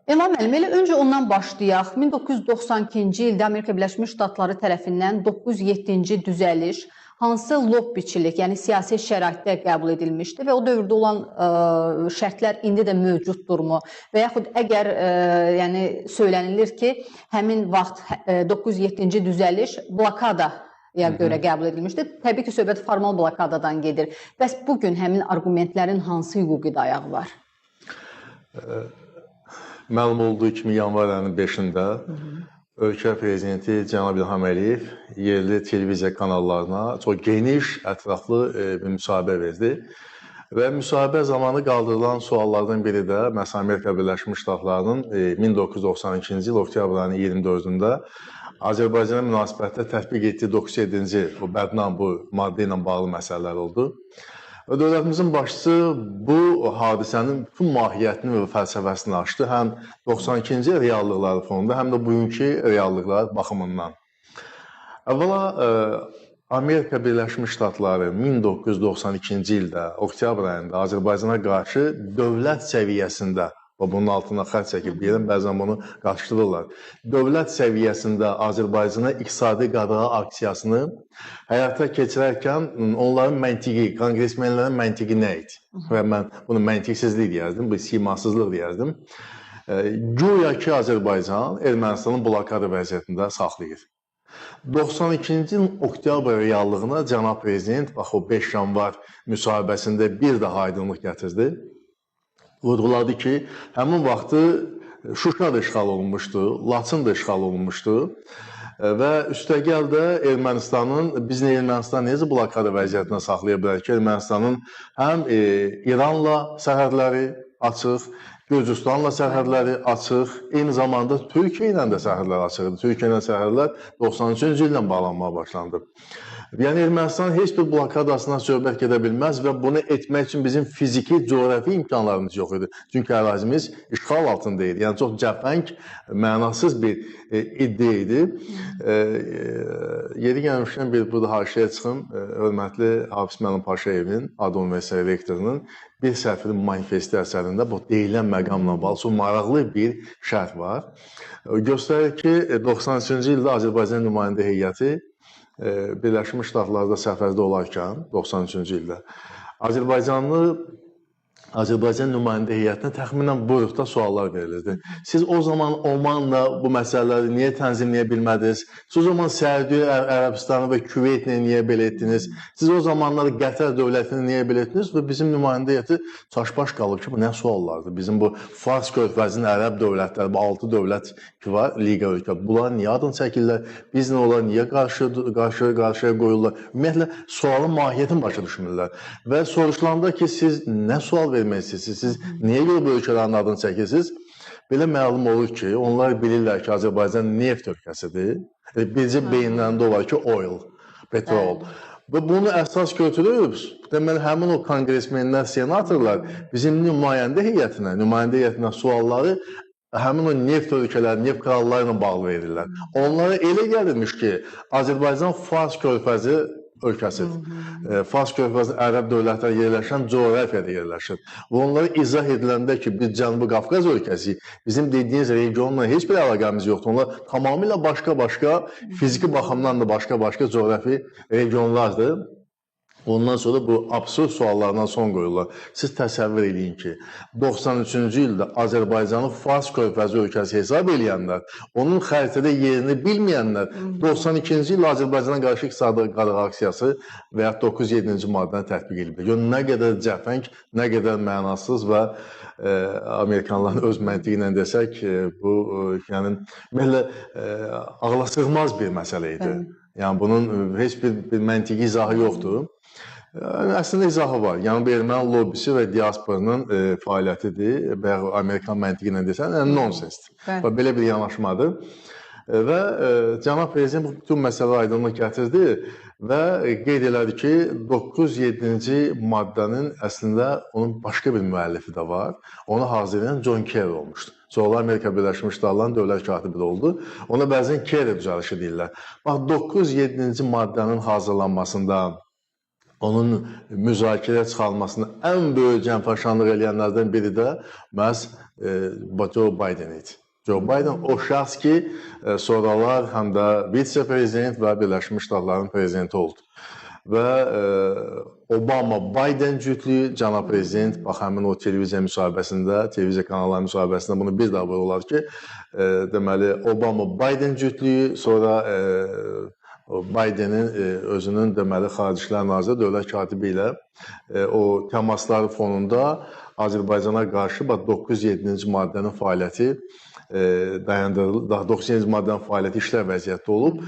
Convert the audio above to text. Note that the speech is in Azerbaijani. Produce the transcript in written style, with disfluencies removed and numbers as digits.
Elvan müəllim, elə öncə ondan başlayaq. 1992-ci ildə Amerika Birləşmiş Ştatları tərəfindən 907-ci düzəliş hansı lobbiçilik, yəni siyasi şəraitdə qəbul edilmişdi və o dövrdə olan şərtlər indi də mövcuddurmu? Və yaxud əgər yəni söylənilir ki, həmin vaxt 907-ci düzəliş blokadaya görə qəbul edilmişdi. Təbii ki, söhbət formal blokadadan gedir. Bəs bugün həmin argumentlərin hansı hüquqi dayağı var? Məlum olduğu kimi yanvar ayının 5-də ölkə prezidenti Cənab İlham Əliyev yerli televiziya kanallarına çox geniş, ətraflı bir müsahibə verdi. Və müsahibə zamanı qaldırılan suallardan biri də məsələn Amerika Birləşmiş Ştatlarının 1992-ci il oktyabr ayının 24-də Azərbaycana münasibətdə tətbiq etdiyi 97-ci bu bədnam bu maddə ilə bağlı məsələlər oldu. Və dövlətimizin başçısı bu hadisənin bütün mahiyyətini və fəlsəfəsini açdı, həm 92-ci reallıqları fonunda, həm də bugünkü reallıqlar baxımından. Əvvəla, Amerika Birləşmiş Ştatları 1992-ci ildə, oktyabr ayında Azərbaycana qarşı dövlət səviyyəsində, və bunun altına xətt çəkib deyirəm, bəzən bunu qarşıdırlar. Dövlət səviyyəsində Azərbaycana iqtisadi qadağa aksiyasını həyata keçirərkən onların məntiqi, konqresmenlərin məntiqi nə idi? Və mən bunu məntiqsizlik deyərdim, bu simasızlıq deyərdim. Güya ki, Azərbaycan Ermənistanın blokada vəziyyətində saxlayır. 92-ci il oktyabr reallığına cənab prezident, bax o 5 yanvar müsahibəsində bir daha aydınlıq gətirdi. Vurğuladı ki, həmin vaxtı Şuşa da işğal olunmuşdu, Laçın da işğal olunmuşdu və üstəgəl də biz Ermənistan necə blokada vəziyyətinə saxlaya bilər ki, Ermənistanın həm İranla sərhədləri açıq, Gürcüstanla sərhədləri açıq, eyni zamanda Türkiyə ilə də sərhədlər açıq idi. Türkiyə ilə sərhədlər 93-cü illə bağlanmaya başlandı. Yəni Ermənistan heç bir blokadasından söhbət gedə bilməz və bunu etmək üçün bizim fiziki, coğrafi imkanlarımız yox idi. Çünki ərazimiz işğal altında idi. Yəni çox cəfəng, mənasız bir iddia idi. Yeri gəlmişkən burada haşiyə çıxım, hörmətli Hafiz Məlim Paşayevin, Adı Universiteti rektorunun bir səhifəli manifesti əsərində bu deyilən məqamla bağlı çox maraqlı bir şərh var. Göstərir ki, 93-cü ildə Azərbaycan nümayəndə heyəti Birləşmiş Ştatlarda səfərdə olarkən, 93-cü ildə, Azərbaycan nümayəndə heyətinə təxminən bu ruhda suallar verilirdi. Siz o zaman Omanla bu məsələləri niyə tənzimləyə bilmədiniz? Siz o zaman Səudiyyə Ərəbistanı və Küveytlə niyə belə etdiniz? Siz o zamanlar Qətər dövlətini niyə belə etdiniz? Və bizim nümayəndə heyəti çaşbaş qalır ki, bu nə suallardır? Bizim bu Fars körfəzinin ərəb dövlətləri, bu 6 dövlət ki var, liqa ölkə, bunlar niyə adını çəkirlər? Bizlə onlar niyə qarşıya qoyurlar? Ümumiyyətlə, sualın mahiyyətini başa düşmürlər. Və soruşulanda ki, siz nə sual vermək istəyirsiniz, siz niyə görə bu ölkələrin adını çəkirsiniz? Belə məlum olur ki, onlar bilirlər ki, Azərbaycan neft ölkəsidir. Bircə beyinlərində olar ki, oil, petrol. Və bunu əsas götürüb, deməli, həmin o konqresmenlər, senatorlar bizim nümayəndə heyətinə sualları həmin o neft ölkələri, neft kralları ilə bağlı verirlər. Onlara elə gəlirmiş ki, Azərbaycan Fars körfəzi ölkəsidir. Fars körfəzinin ərəb dövlətləri yerləşən coğrafiyada yerləşir. Və onlara izah ediləndə ki, biz Cənubi Qafqaz ölkəsi, bizim dediyiniz regionla heç bir əlaqəmiz yoxdur. Onlar tamamilə başqa-başqa, fiziki baxımdan da başqa-başqa coğrafi regionlardır. Ondan sonra bu absurd suallardan son qoyurlar. Siz təsəvvür edin ki, 93-cü ildə Azərbaycanı Fars körfəzi ölkəsi hesab edənlər, onun xəritədə yerini bilməyənlər 92-ci il Azərbaycana qarşı iqtisadi qadağa aksiyası və ya 907-ci maddəni tətbiq edildi. Nə qədər cəfəng, nə qədər mənasız və Amerikanların öz məntiqi ilə desək, bu ağlasığmaz bir məsələ idi. Yəni bunun heç bir məntiqi izahı yoxdur. Əslində izahı var. Yəni bu erməni lobbisi və diasporunun fəaliyyətidir və Amerikan məntiqi ilə desən, nonsensdir. Belə bir yanaşmadır. Və cənab prezident bütün məsələ aydınlıq gətirdi və qeyd elədi ki, 907-ci maddənin əslində onun başqa bir müəllifi də var. Onu hazırlayan John Kerry olmuşdu. Sonra Amerika Birləşmiş Ştatlarının dövlət katibi də oldu. Ona bəzən Kerry düzəlişi deyirlər. Bax, 907-ci maddənin hazırlanmasında onun müzakirəyə çıxarılmasına ən böyük cəmfəşanlıq eləyənlərdən biri də məhz Joe Biden idi. Joe Biden o şəxs ki, sonralar həm də vitse-prezident və Birləşmiş Ştatların prezidenti oldu. Və Obama-Biden cütlüyü, cənab prezident, bax həmin o televiziya müsahibəsində, televiziya kanalları müsahibəsində bunu bir daha vururlar ki, deməli, Obama-Biden cütlüyü, sonra Bidenin özünün deməli Xarici İşlər Naziri, dövlət katibi ilə o təmasları fonunda Azərbaycana qarşı 907-ci maddənin fəaliyyəti dayandırılıb, 907-ci maddənin fəaliyyəti işlər vəziyyətdə olub.